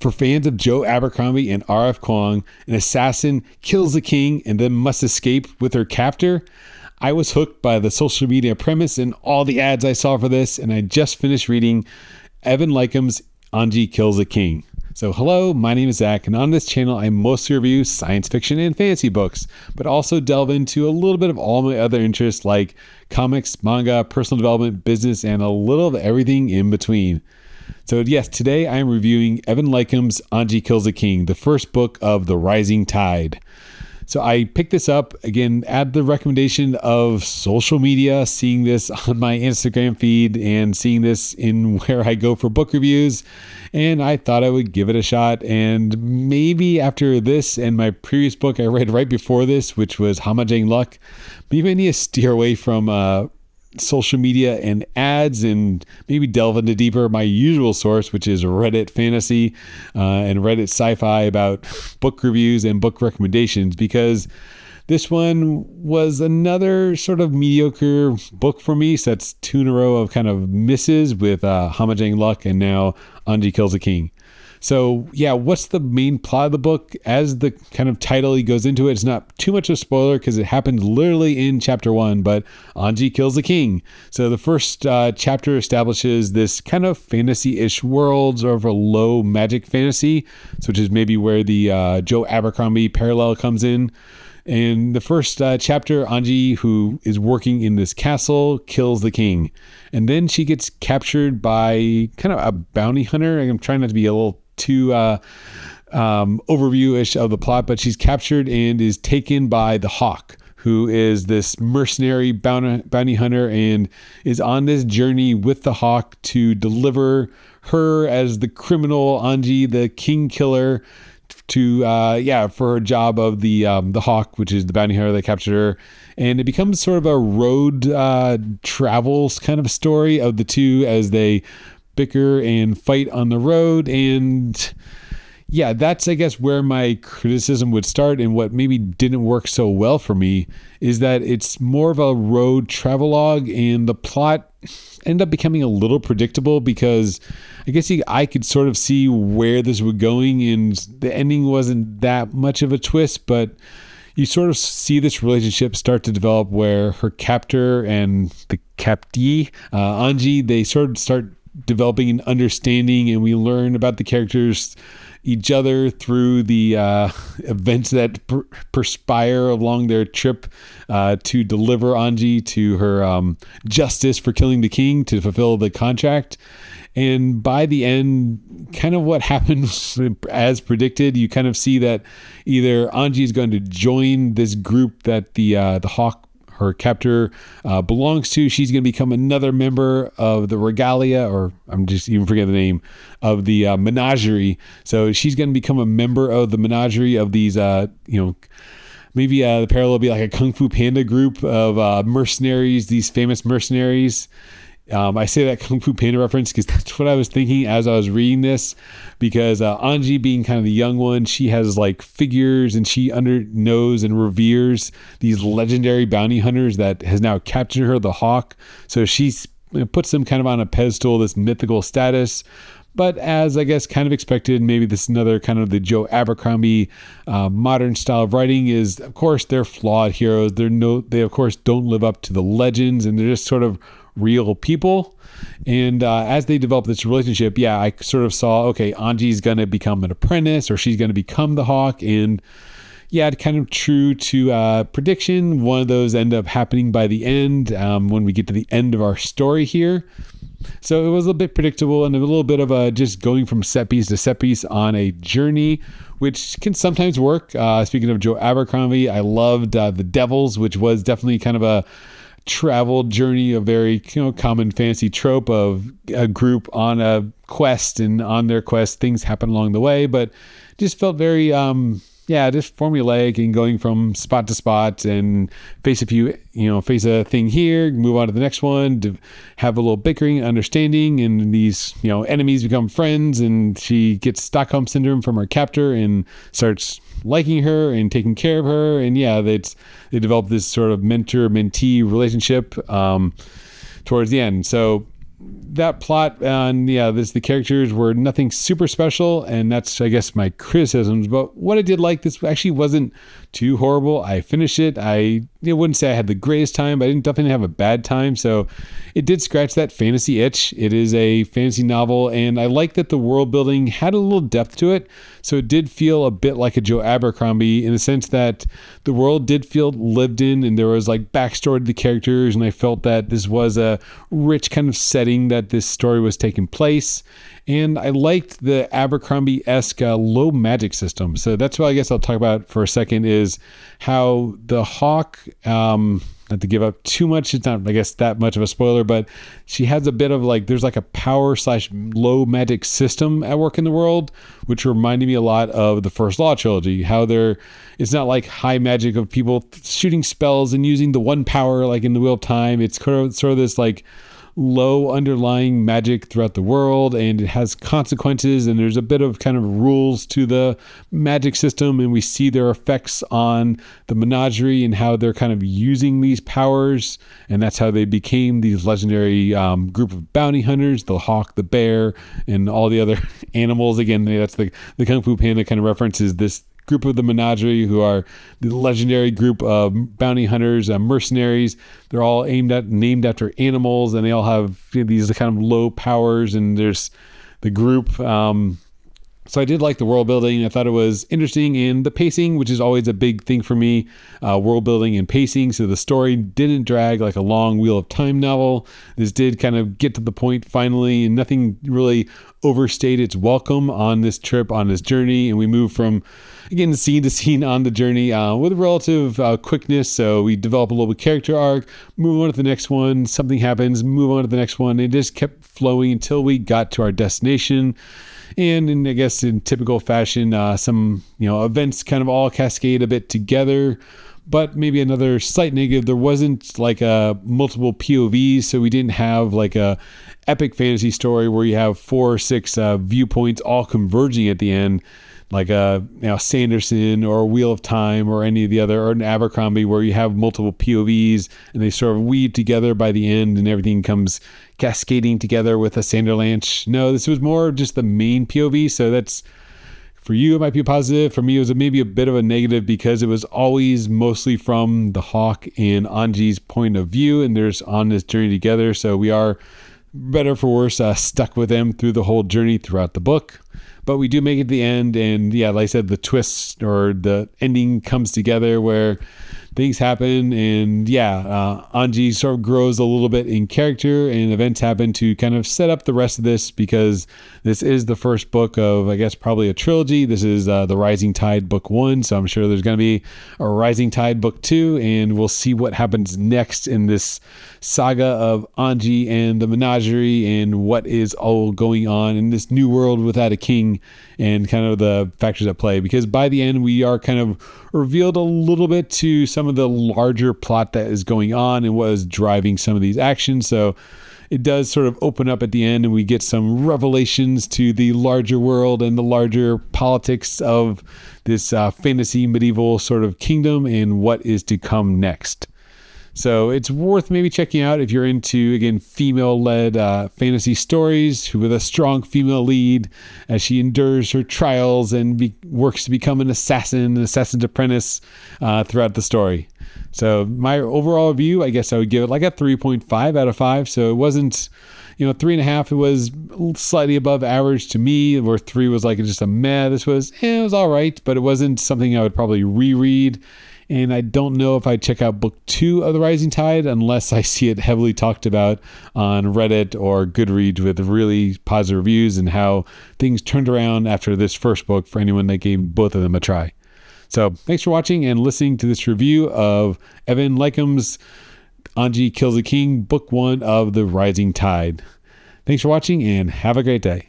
For fans of Joe Abercrombie and R.F. Kuang, an assassin kills the king and then must escape with her captor. I was hooked by the social media premise and all the ads I saw for this, and I just finished reading Evan Leikman's Anji Kills the King. So hello, my name is Zach, and on this channel I mostly review science fiction and fantasy books, but also delve into a little bit of all my other interests like comics, manga, personal development, business, and a little of everything in between. So yes, today I am reviewing Evan Leikman's Anji Kills the King, the first book of The Rising Tide. So I picked this up, again, at the recommendation of social media, seeing this on my Instagram feed and seeing this in where I go for book reviews. And I thought I would give it a shot. And maybe after this and my previous book I read right before this, which was Hamajang Luck, maybe I need to steer away from social media and ads and maybe delve into deeper my usual source, which is Reddit fantasy and Reddit sci-fi about book reviews and book recommendations, because this one was another sort of mediocre book for me. So that's two in a row of kind of misses with Hamajang Luck and now Anji Kills the King. So yeah, what's the main plot of the book? As the kind of title he goes into it, it's not too much of a spoiler because it happens literally in chapter 1, but Anji kills the king. So the first chapter establishes this kind of fantasy-ish world, sort of a low magic fantasy, which is maybe where the Joe Abercrombie parallel comes in. In the first chapter, Anji, who is working in this castle, kills the king. And then she gets captured by kind of a bounty hunter. I'm trying not to be a little too overview-ish of the plot, but she's captured and is taken by the Hawk, who is this mercenary bounty hunter and is on this journey with the Hawk to deliver her as the criminal Anji, the king killer, to for her job of the Hawk, which is the bounty hunter that captured her. And it becomes sort of a road travels kind of story of the two as they bicker and fight on the road. And yeah, that's I guess where my criticism would start, and what maybe didn't work so well for me is that it's more of a road travelogue, and the plot ended up becoming a little predictable because I guess I could sort of see where this was going, and the ending wasn't that much of a twist, but you sort of see this relationship start to develop where her captor and the captee, Anji, they sort of start developing an understanding, and we learn about the characters, each other, through the events that perspire along their trip to deliver Anji to her justice for killing the king to fulfill the contract. And by the end, kind of what happens as predicted, you kind of see that either Anji is going to join this group that the Hawk, her captor, belongs to. She's going to become another member of the Regalia, or I'm just even forgetting the name, of the menagerie. So she's going to become a member of the menagerie of these, maybe the parallel will be like a Kung Fu Panda group of mercenaries, these famous mercenaries. I say that Kung Fu Panda reference because that's what I was thinking as I was reading this, because Anji, being kind of the young one, she has like figures and she knows and reveres these legendary bounty hunters that has now captured her, the Hawk. So she's puts them kind of on a pedestal, this mythical status. But as I guess kind of expected, maybe this is another kind of the Joe Abercrombie modern style of writing is, of course, they're flawed heroes. They of course don't live up to the legends, and they're just sort of real people. And as they develop this relationship, I sort of saw, okay, Anji's going to become an apprentice, or she's going to become the Hawk. And kind of true to prediction, one of those end up happening by the end when we get to the end of our story here. So it was a bit predictable and a little bit of a just going from set piece to set piece on a journey, which can sometimes work. Speaking of Joe Abercrombie, I loved The Devils, which was definitely kind of a travel journey, a very common fantasy trope of a group on a quest, and on their quest things happen along the way, but just felt very just formulaic and going from spot to spot and face a thing here, move on to the next one, to have a little bickering, understanding, and these enemies become friends, and she gets Stockholm syndrome from her captor and starts liking her and taking care of her, and they develop this sort of mentor-mentee relationship towards the end. So that plot and the characters were nothing super special, and that's, I guess, my criticisms. But what I did like, this actually wasn't too horrible. I finished it. I wouldn't say I had the greatest time, but I didn't definitely have a bad time. So it did scratch that fantasy itch. It is a fantasy novel, and I like that the world building had a little depth to it. So it did feel a bit like a Joe Abercrombie in the sense that the world did feel lived in, and there was like backstory to the characters, and I felt that this was a rich kind of setting that this story was taking place. And I liked the Abercrombie-esque low magic system. So that's what I guess I'll talk about for a second, is how the Hawk, not to give up too much, it's not, I guess, that much of a spoiler, but she has a bit of like, there's like a power/low magic system at work in the world, which reminded me a lot of the First Law trilogy, how it's not like high magic of people shooting spells and using the one power like in the Wheel of Time. It's sort of this like low underlying magic throughout the world, and it has consequences, and there's a bit of kind of rules to the magic system, and we see their effects on the menagerie and how they're kind of using these powers, and that's how they became these legendary group of bounty hunters, the hawk, the bear, and all the other animals. Again, that's the Kung Fu Panda kind of references this group of the menagerie, who are the legendary group of bounty hunters, mercenaries. They're all named after animals, and they all have these kind of low powers, and there's the group. So I did like the world building. I thought it was interesting, and the pacing, which is always a big thing for me, world building and pacing. So the story didn't drag like a long Wheel of Time novel. This did kind of get to the point finally, and nothing really overstayed its welcome on this trip, on this journey. And we move from, again, scene to scene on the journey with relative quickness. So we develop a little character arc, move on to the next one, something happens, move on to the next one. It just kept flowing until we got to our destination. And I guess in typical fashion, some events kind of all cascade a bit together. But maybe another slight negative, there wasn't like multiple POVs, so we didn't have like a epic fantasy story where you have 4 or 6 viewpoints all converging at the end, like Sanderson or Wheel of Time or any of the other, or an Abercrombie, where you have multiple POVs and they sort of weave together by the end and everything comes cascading together with a Sanderlanche. No, this was more just the main POV, so that's, for you, it might be a positive. For me, it was maybe a bit of a negative because it was always mostly from the Hawk and Anji's point of view, and they're on this journey together. So we are, better for worse, stuck with them through the whole journey throughout the book. But we do make it to the end, and yeah, like I said, the twist or the ending comes together where things happen, and Anji sort of grows a little bit in character, and events happen to kind of set up the rest of this, because this is the first book of, I guess, probably a trilogy. This is the Rising Tide book 1, so I'm sure there's going to be a Rising Tide book 2, and we'll see what happens next in this saga of Anji and the menagerie, and what is all going on in this new world without a king, and kind of the factors at play. Because by the end, we are kind of revealed a little bit to some of the larger plot that is going on and what is driving some of these actions. So it does sort of open up at the end, and we get some revelations to the larger world and the larger politics of this fantasy medieval sort of kingdom and what is to come next. So it's worth maybe checking out if you're into, again, female-led fantasy stories with a strong female lead as she endures her trials and works to become an assassin's apprentice throughout the story. So my overall review, I guess I would give it like a 3.5 out of 5. So it wasn't, 3.5. It was slightly above average to me, where 3 was like just a meh. This was, it was all right, but it wasn't something I would probably reread. And I don't know if I'd check out book 2 of The Rising Tide unless I see it heavily talked about on Reddit or Goodreads with really positive reviews and how things turned around after this first book for anyone that gave both of them a try. So thanks for watching and listening to this review of Evan Leikman's Anji Kills a King, book 1 of The Rising Tide. Thanks for watching and have a great day.